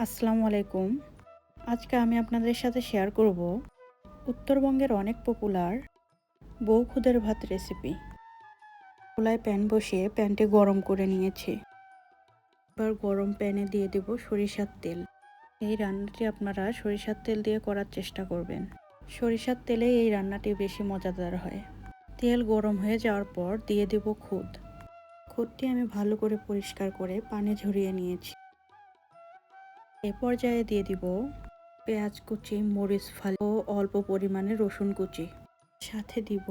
আসসালামু আলাইকুম। আজকে আমি আপনাদের সাথে শেয়ার করব উত্তরবঙ্গের অনেক পপুলার বউ খুদের ভাত রেসিপি। চুলায় প্যান বসিয়ে প্যানটি গরম করে নিয়েছি। এবার গরম প্যানে দিয়ে দেব সরিষার তেল। এই রান্নাটি আপনারা সরিষার তেল দিয়ে করার চেষ্টা করবেন। সরিষার তেলে এই রান্নাটি বেশি মজাদার হয়। তেল গরম হয়ে যাওয়ার পর দিয়ে দেব খুদ। খুদটি আমি ভালো করে পরিষ্কার করে পানি ঝরিয়ে নিয়েছি। এ পর্যায়ে দিয়ে দিব পেঁয়াজ কুচি, মরিচ ফালি ও অল্প পরিমাণে রসুন কুচি। সাথে দিব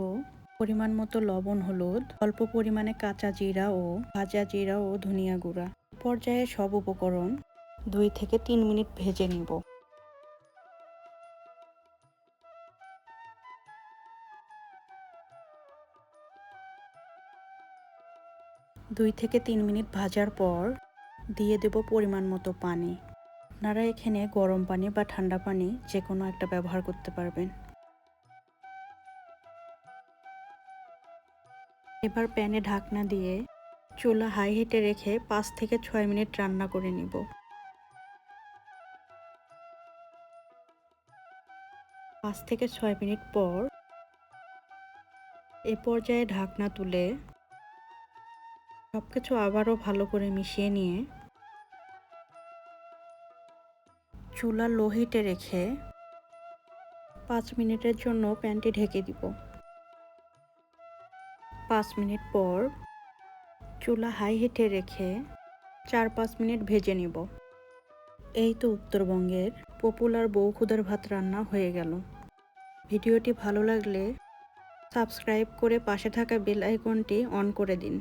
পরিমাণ মতো লবণ, হলুদ, অল্প পরিমাণে কাঁচা জিরা ও ভাজা জিরা ও ধনিয়া গুঁড়া। পর্যায়ে সব উপকরণ 2 থেকে 3 মিনিট ভেজে নিব। 2 থেকে 3 মিনিট ভাজার পর দিয়ে দেব পরিমাণ মতো পানি। আপনারা এখানে গরম পানি বা ঠান্ডা পানি যে কোনো একটা ব্যবহার করতে পারবেন। এবার প্যানে ঢাকনা দিয়ে চুলা হাই হিটে রেখে 5 থেকে 6 মিনিট রান্না করে নিব। 5 থেকে 6 মিনিট পর এ পর্যায়ে ঢাকনা তুলে সবকিছু আবারও ভালো করে মিশিয়ে নিয়ে চুলা লো হিটে রেখে 5 মিনিটের জন্য প্যানটি ঢেকে দিব। 5 মিনিট পর চুলা হাই হিটে রেখে 4-5 মিনিট ভেজে নিব। এই তো উত্তরবঙ্গের পপুলার বউ খুদের ভাত রান্না হয়ে গেল। ভিডিওটি ভালো লাগলে সাবস্ক্রাইব করে পাশে থাকা বেল আইকনটি অন করে দিন।